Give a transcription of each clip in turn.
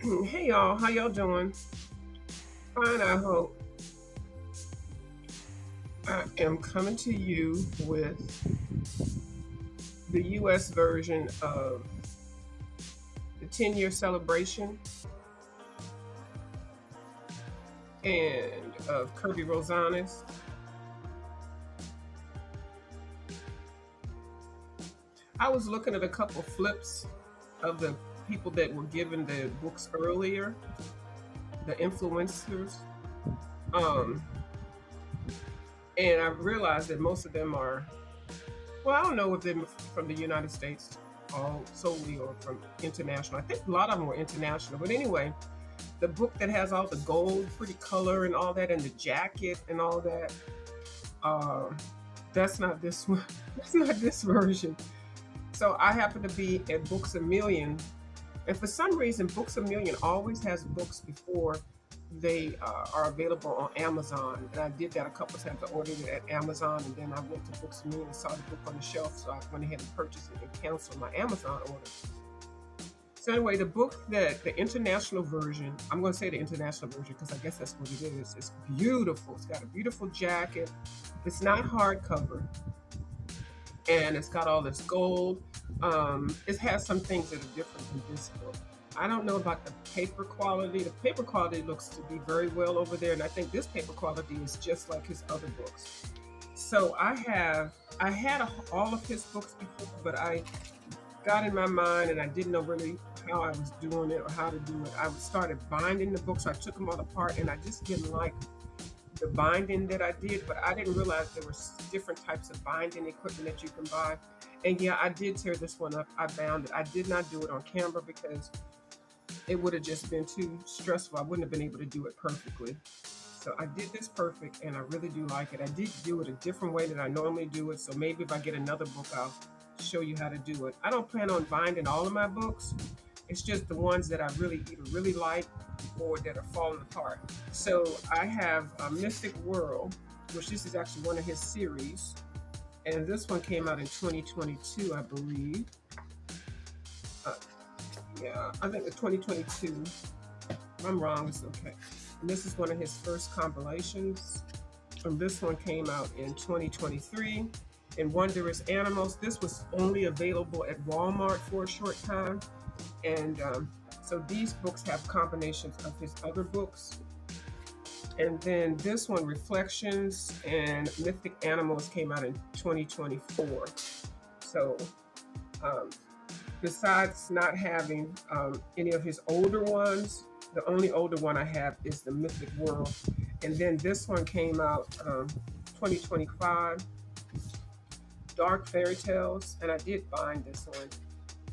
Hey y'all, how y'all doing? Fine, I hope. I am coming to you with the US version of the 10-year celebration and of Kirby Rosanes. I was looking at a couple flips of the people that were given the books earlier, the influencers. Um, and I realized that most of them are, well, I don't know if they're from the United States all solely or from international. I think a lot of them were international. But anyway, the book that has all the gold, pretty color and all that, and the jacket and all that. Um, that's not this one. That's not this version. So I happen to be at Books a Million, and for some reason, Books a Million always has books before they are available on Amazon. And I did that a couple of times. I ordered it at Amazon, and then I went to Books a Million and saw the book on the shelf, so I went ahead and purchased it and canceled my Amazon order. So anyway, the book that the international version, I'm going to say the international version because I guess that's what it is. It's beautiful. It's got a beautiful jacket. It's not hardcover, and it's got all this gold. It has some things that are different from this book. I don't know about the paper quality. The paper quality looks to be very well over there, and I think this paper quality is just like his other books. So I had all of his books before, but I got in my mind and I didn't know really how I was doing it or how to do it. I started binding the books. I took them all apart and I just didn't like the binding that I did, but I didn't realize there were different types of binding equipment that you can buy. And yeah, I did tear this one up. I bound it. I did not do it on camera because it would have just been too stressful. I wouldn't have been able to do it perfectly. So I did this perfect and I really do like it. I did do it a different way than I normally do it. So maybe if I get another book, I'll show you how to do it. I don't plan on binding all of my books. It's just the ones that I really either really like or that are falling apart. So I have a Mystic World, which this is actually one of his series. And this one came out in 2022, I believe. Uh, yeah, I think it's 2022. If I'm wrong, it's okay. And this is one of his first compilations. And this one came out in 2023. And Wondrous Animals. This was only available at Walmart for a short time. And so these books have combinations of his other books. And then this one, Reflections and Mythic Animals, came out in 2024. So um, besides not having any of his older ones, the only older one I have is the Mythic World. And then this one came out 2025, Dark Fairy Tales, and I did bind this one.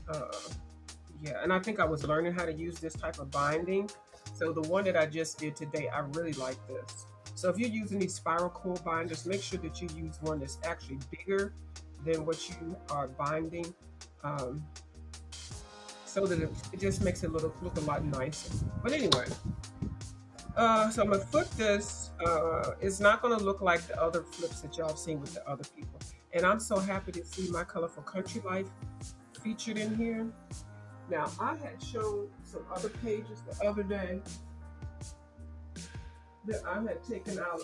Uh, yeah, and I think I was learning how to use this type of binding. So the one that I just did today, I really like this. So if you're using these spiral core binders, make sure that you use one that's actually bigger than what you are binding, um, so that it just makes it look a lot nicer. But anyway, so I'm gonna flip this. It's not gonna look like the other flips that y'all have seen with the other people. And I'm so happy to see My Colorful Country Life featured in here. Now, I had shown some other pages the other day that I had taken out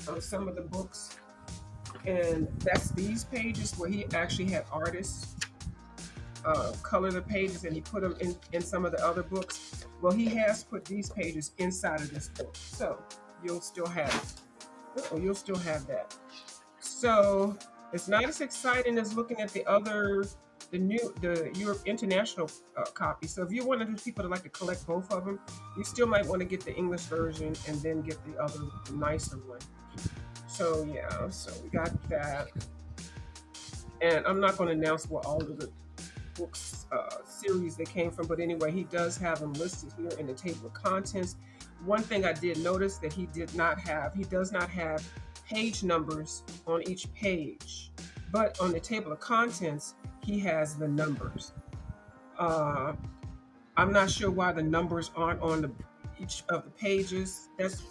of some of the books, and that's these pages where he actually had artists color the pages and he put them in some of the other books. Well, he has put these pages inside of this book, so you'll still have you'll still have that. So it's not as exciting as looking at the Europe International copy. So if you're one of those people that like to collect both of them, you still might want to get the English version and then get the other the nicer one. So yeah, so we got that, and I'm not going to announce what all of the books series they came from, but anyway, he does have them listed here in the table of contents. One thing I did notice that he does not have page numbers on each page, but on the table of contents, he has the numbers. Uh, I'm not sure why the numbers aren't on each of the pages. That's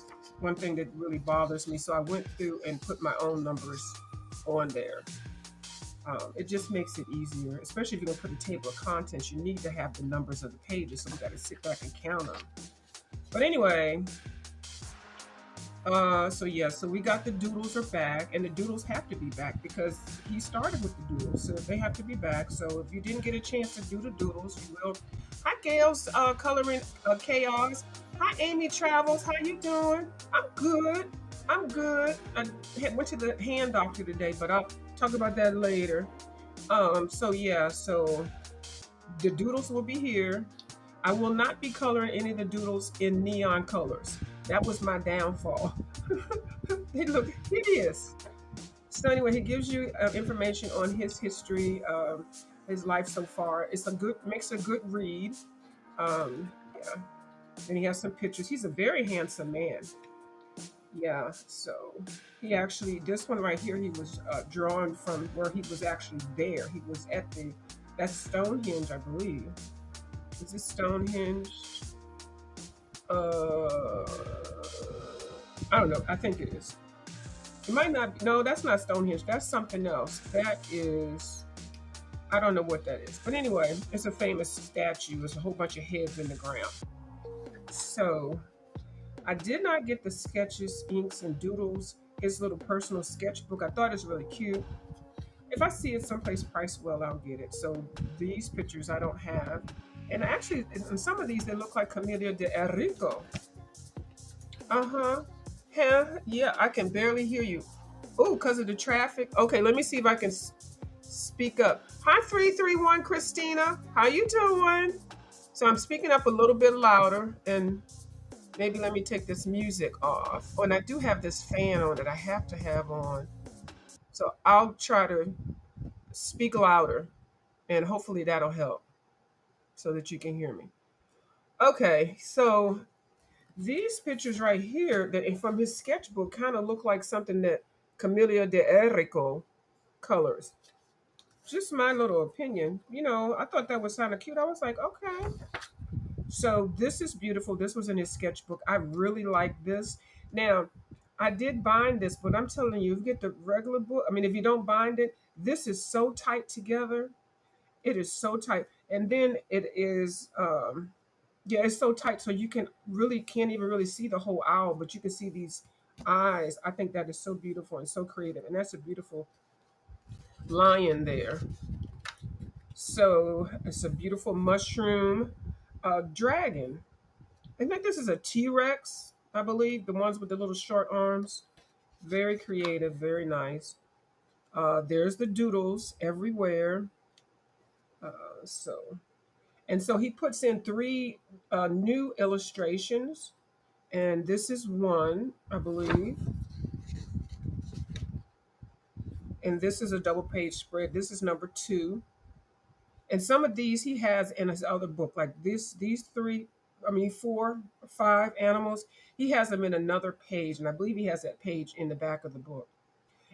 one thing that really bothers me. So I went through and put my own numbers on there. It just makes it easier, especially if you're going to put a table of contents. You need to have the numbers of the pages, so we got to sit back and count them. But anyway, so yeah, so we got the doodles are back, and the doodles have to be back because he started with the doodles, so they have to be back. So if you didn't get a chance to do the doodles, you will. Hi, Gail's coloring chaos. Hi, Amy Travels. How you doing? I'm good. I'm good. I went to the hand doctor today, but I'll talk about that later. So yeah, so the doodles will be here. I will not be coloring any of the doodles in neon colors. That was my downfall. They look hideous. So anyway, he gives you information on his history, his life so far. It's a good, makes a good read. Yeah, and he has some pictures. He's a very handsome man. Yeah, so he actually, this one right here, he was drawn from where he was actually there. He was at the, that's Stonehenge, I believe. Is this Stonehenge? Uh, I don't know. I think it is. It might not be. No, that's not Stonehenge. That's something else. That is, I don't know what that is. But anyway, it's a famous statue. There's a whole bunch of heads in the ground. So I did not get the sketches, inks, and doodles. His little personal sketchbook. I thought it's really cute. If I see it someplace priced well, I'll get it. So these pictures I don't have. And actually, in some of these, they look like Camellia de Enrico. Uh-huh. Yeah, I can barely hear you. Oh, because of the traffic. Okay, let me see if I can speak up. Hi, 331 Christina. How you doing? So I'm speaking up a little bit louder, and maybe let me take this music off. Oh, and I do have this fan on that I have to have on. So I'll try to speak louder, and hopefully that'll help so that you can hear me. Okay, so these pictures right here that from his sketchbook kind of look like something that Camellia de Enrico colors. Just my little opinion. I thought that was kind of cute. I was like, okay. So this is beautiful. This was in his sketchbook. I really like this. Now, I did bind this, but I'm telling you, if you get the regular book, I mean, if you don't bind it, this is so tight together. It is so tight. And then it is yeah, it's so tight so you can really can't even really see the whole owl, but you can see these eyes. I think that is so beautiful and so creative. And that's a beautiful lion there. So it's a beautiful mushroom dragon. I think this is a T-Rex, I believe, the ones with the little short arms. Very creative, very nice. There's the doodles everywhere. So and so he puts in three new illustrations, and this is one, I believe, and this is a double page spread. This is number two, and some of these he has in his other book, like these three. I mean, four, five animals. He has them in another page, and I believe he has that page in the back of the book.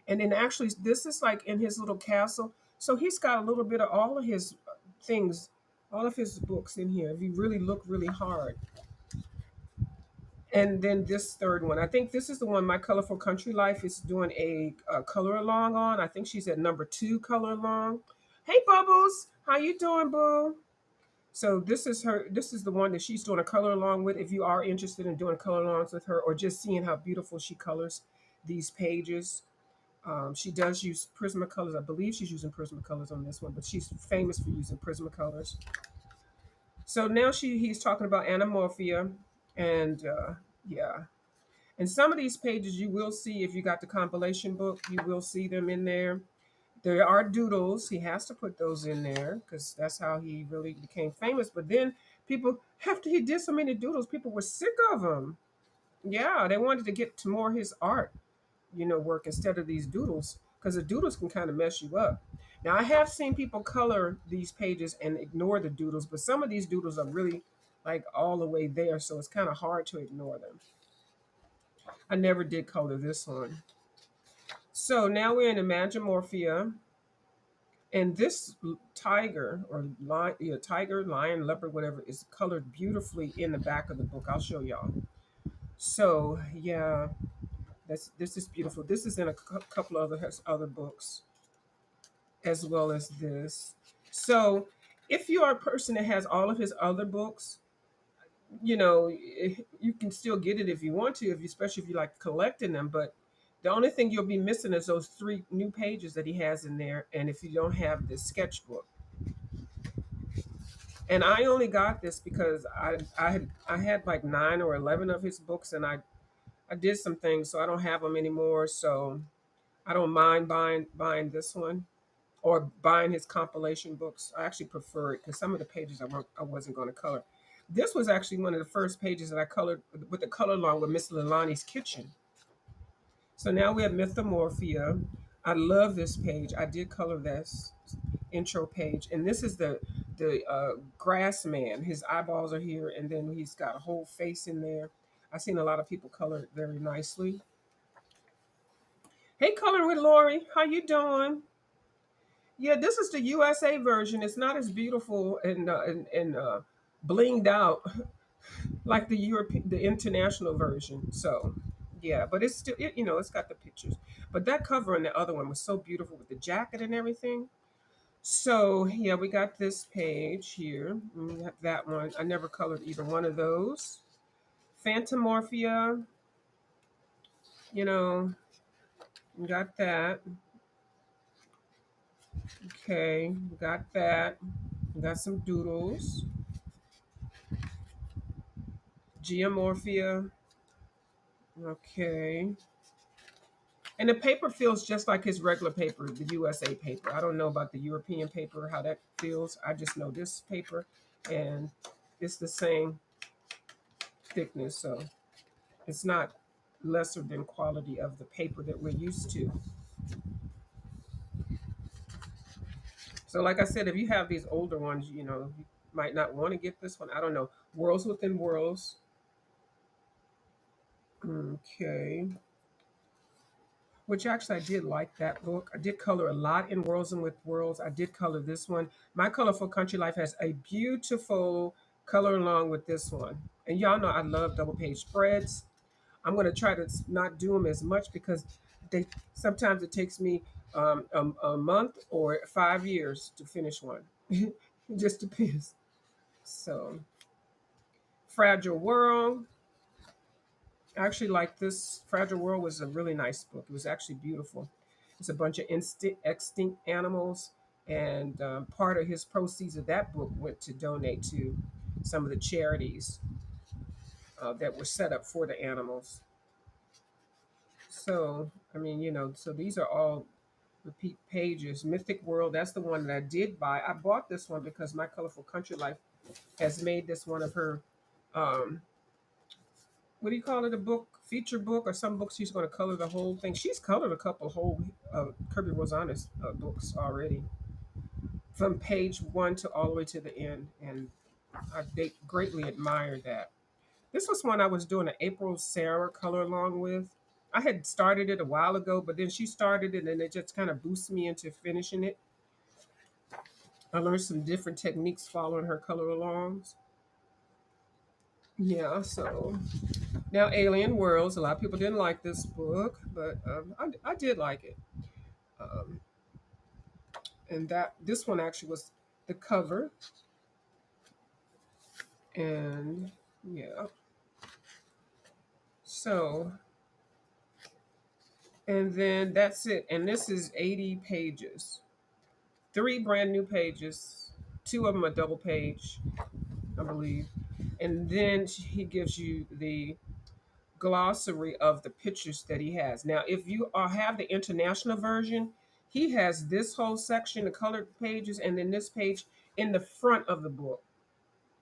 And then actually, this is like in his little castle. So he's got a little bit of all of his things, all of his books in here. If you really look really hard. And then this third one, I think this is the one My Colorful Country Life is doing a color along on. I think she's at number two color along. Hey Bubbles, how you doing, boo? So this is her. This is the one that she's doing a color along with. If you are interested in doing color alongs with her, or just seeing how beautiful she colors these pages, she does use Prismacolors. I believe she's using Prismacolors on this one, but she's famous for using Prismacolors. So now he's talking about anamorphia, and yeah, and some of these pages you will see if you got the compilation book, you will see them in there. There are doodles. He has to put those in there because that's how he really became famous. But then people, after he did so many doodles, people were sick of him. Yeah, they wanted to get to more of his art, work instead of these doodles because the doodles can kind of mess you up. Now, I have seen people color these pages and ignore the doodles, but some of these doodles are really like all the way there, so it's kind of hard to ignore them. I never did color this one. So now we're in Imagimorphia, and this tiger or lion, tiger, lion, leopard, whatever, is colored beautifully in the back of the book. I'll show y'all. So yeah, this is beautiful. This is in a couple of other books. as well as this. So if you are a person that has all of his other books, you can still get it if you want to, especially if you like collecting them. But the only thing you'll be missing is those three new pages that he has in there. And if you don't have this sketchbook, and I only got this because I had like 9 or 11 of his books, and I did some things, so I don't have them anymore. So I don't mind buying this one or buying his compilation books. I actually prefer it because some of the pages I wasn't going to color. This was actually one of the first pages that I colored with the color along with Miss Lilani's Kitchen. So now we have Mythomorphia. I love this page. I did color this intro page, and this is the grass man. His eyeballs are here, and then he's got a whole face in there. I've seen a lot of people color it very nicely. Hey, Color with Lori, how you doing? Yeah, this is the USA version. It's not as beautiful and blinged out like the the international version. So, yeah, but it's still, it's got the pictures. But that cover on the other one was so beautiful with the jacket and everything. So, yeah, we got this page here. We got that one. I never colored either one of those. Phantomorphia, you know, we got that. Okay, we got that. We got some doodles. Geomorphia. Okay. And the paper feels just like his regular paper, the USA paper. I don't know about the European paper, how that feels. I just know this paper, and it's the same thickness. So it's not lesser than quality of the paper that we're used to. So like I said, if you have these older ones, you might not want to get this one. I don't know. Worlds Within Worlds. Okay. Which actually I did like that book. I did color a lot in Worlds and with Worlds. I did color this one. My Colorful Country Life has a beautiful color along with this one. And y'all know I love double page spreads. I'm going to try to not do them as much because they sometimes it takes me a month or 5 years to finish one. It just depends. So, Fragile World. I actually like this. Fragile World was a really nice book. It was actually beautiful. It's a bunch of extinct animals, and part of his proceeds of that book went to donate to some of the charities that were set up for the animals. So, I mean, so these are all repeat pages. Mythic World, that's the one that I did buy. I bought this one because My Colorful Country Life has made this one of her um, what do you call it, a book, feature book, or some books she's going to color the whole thing. She's colored a couple whole Kerby Rosanes books already, from page one to all the way to the end, and they greatly admire that. This was one I was doing an April Sarah color along with. I had started it a while ago, but then she started it, and it just kind of boosted me into finishing it. I learned some different techniques following her color alongs. Yeah, so now, Alien Worlds. A lot of people didn't like this book, but I did like it. Um, and that this one actually was the cover, and yeah. So, and then that's it. And this is 80 pages. Three brand new pages. Two of them a double page, I believe. And then he gives you the glossary of the pictures that he has. Now, if you have the international version, he has this whole section, the colored pages, and then this page in the front of the book.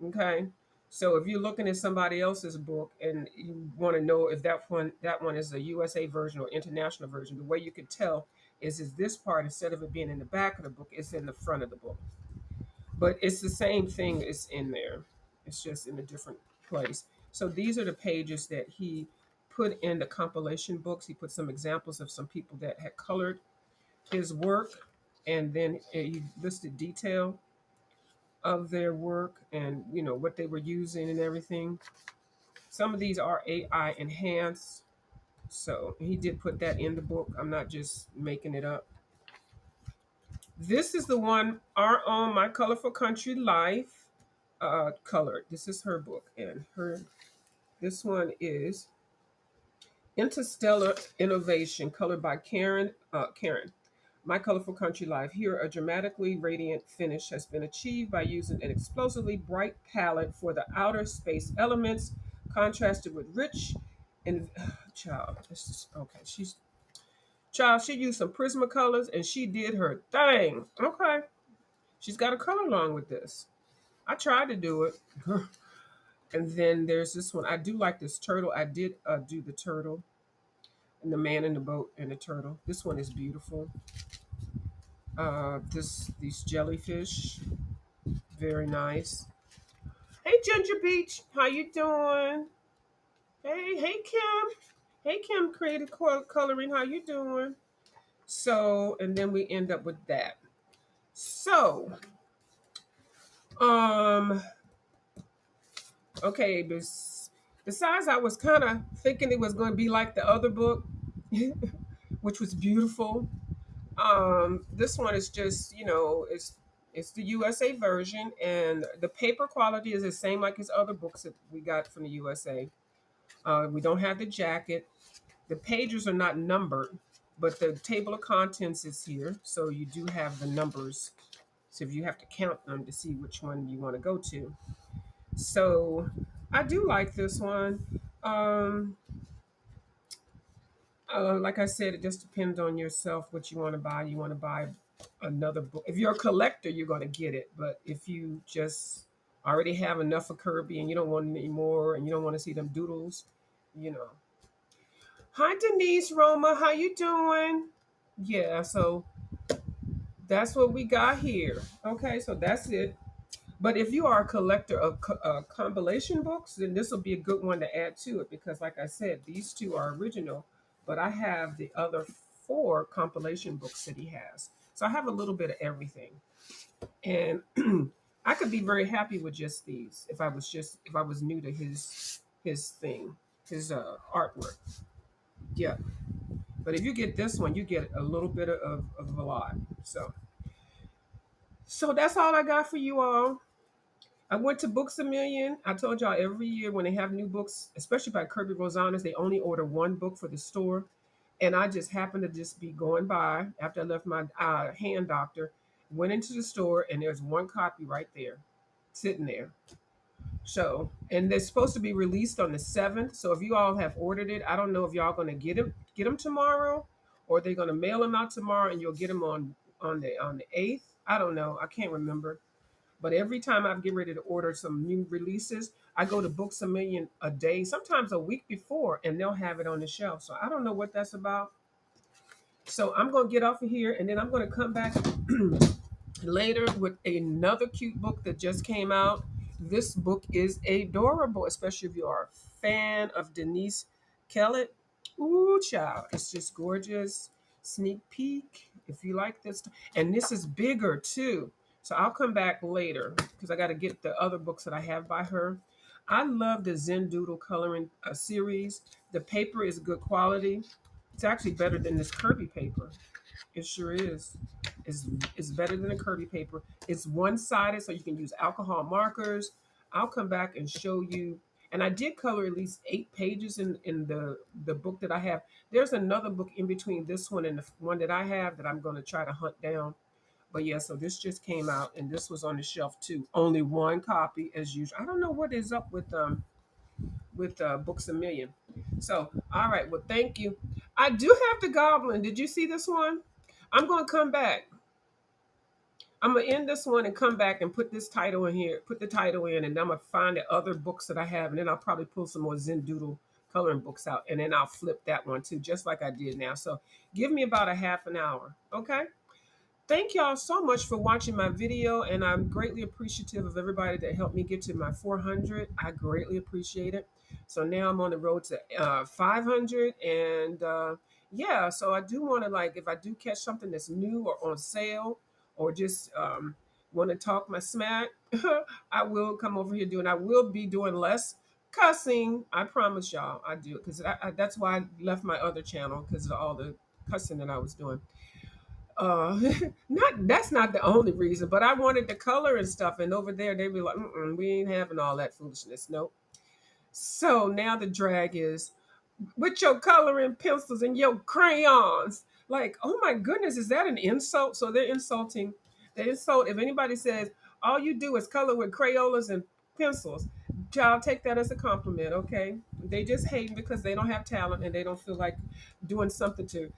Okay. So if you're looking at somebody else's book and you want to know if that one is a USA version or international version, the way you could tell is this part, instead of it being in the back of the book, it's in the front of the book. But it's the same thing is in there. It's just in a different place. So these are the pages that he put in the compilation books. He put some examples of some people that had colored his work, and then he listed detail of their work and what they were using and everything. Some of these are AI enhanced. So he did put that in the book. I'm not just making it up. This is the one, Our Own My Colorful Country Life, colored. This is her book, and her this one is Interstellar Innovation, colored by Karen. My Colorful Country Life. Here, a dramatically radiant finish has been achieved by using an explosively bright palette for the outer space elements, contrasted with rich and child. This is okay. She used some Prismacolors and she did her thing. Okay, she's got a color along with this. I tried to do it. And then there's this one. I do like this turtle. I did do the turtle and the man in the boat and the turtle. This one is beautiful. These jellyfish, very nice. Hey Ginger Beach, how you doing? Hey Kim. Hey Kim, creative coloring. How you doing? So, and then we end up with that. So, um, okay, besides, I was kind of thinking it was going to be like the other book, which was beautiful. This one is just, it's the USA version, and the paper quality is the same like his other books that we got from the USA. We don't have the jacket. The pages are not numbered, but the table of contents is here, so you do have the numbers. So if you have to count them to see which one you want to go to. So I do like this one. Um, like I said, it just depends on yourself what you want to buy. You want to buy another book. If you're a collector, you're going to get it. But if you just already have enough of Kirby and you don't want any more and you don't want to see them doodles, you know. Hi Denise Roma, how you doing? Yeah, so that's what we got here. Okay, so that's it. But if you are a collector of compilation books, then this will be a good one to add to it because, like I said, these two are original, but I have the other four compilation books that he has. So I have a little bit of everything, and I could be very happy with just these if I was new to his thing, his artwork. Yeah, but if you get this one, you get a little bit of a lot. So that's all I got for you all. I went to Books a Million. I told y'all every year when they have new books, especially by Kirby Rosanes, they only order one book for the store. And I just happened to just be going by after I left my hand doctor, went into the store, and there's one copy right there, sitting there. So, and they're supposed to be released on the 7th. So if you all have ordered it, I don't know if y'all going to get them tomorrow, or they're going to mail them out tomorrow, and you'll get them on the 8th. I don't know. I can't remember. But every time I get ready to order some new releases, I go to Books a Million a day, sometimes a week before, and they'll have it on the shelf. So I don't know what that's about. So I'm going to get off of here and then I'm going to come back later with another cute book that just came out. This book is adorable, especially if you are a fan of Denise Kellett. Ooh, child, it's just gorgeous. Sneak peek if you like this. And this is bigger too. So I'll come back later because I got to get the other books that I have by her. I love the Zen Doodle coloring series. The paper is good quality. It's actually better than this Kirby paper. It sure is. It's better than a Kirby paper. It's one-sided, so you can use alcohol markers. I'll come back and show you. And I did color at least 8 pages in the book that I have. There's another book in between this one and the one that I have that I'm going to try to hunt down. But yeah, so this just came out, and this was on the shelf too. Only one copy as usual. I don't know what is up with Books a Million. So, all right. Well, thank you. I do have the Goblin. Did you see this one? I'm going to come back. I'm going to end this one and come back and put this title in here, put the title in, and I'm going to find the other books that I have. And then I'll probably pull some more Zen Doodle coloring books out. And then I'll flip that one too, just like I did now. So give me about a half an hour. Okay. Thank y'all so much for watching my video, and I'm greatly appreciative of everybody that helped me get to my 400. I greatly appreciate it. So now I'm on the road to 500, and yeah, so I do want to, like, if I do catch something that's new or on sale, or just want to talk my smack, I will come over here doing. I will be doing less cussing. I promise y'all, I do, because that's why I left my other channel because of all the cussing that I was doing. uh not that's not the only reason, but I wanted the color and stuff, and over there they be like, we ain't having all that foolishness. Nope. So now the drag is with your coloring pencils and your crayons. Like, oh my goodness, is that an insult? So they're insulting. They insult if anybody says all you do is color with Crayolas and pencils. Child, take that as a compliment, okay? They just hate because they don't have talent and they don't feel like doing something to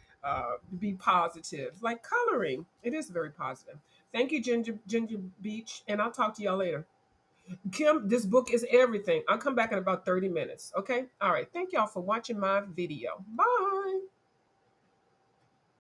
be positive. Like coloring, it is very positive. Thank you, Ginger Beach, and I'll talk to y'all later. Kim, this book is everything. I'll come back in about 30 minutes. Okay. All right. Thank y'all for watching my video. Bye.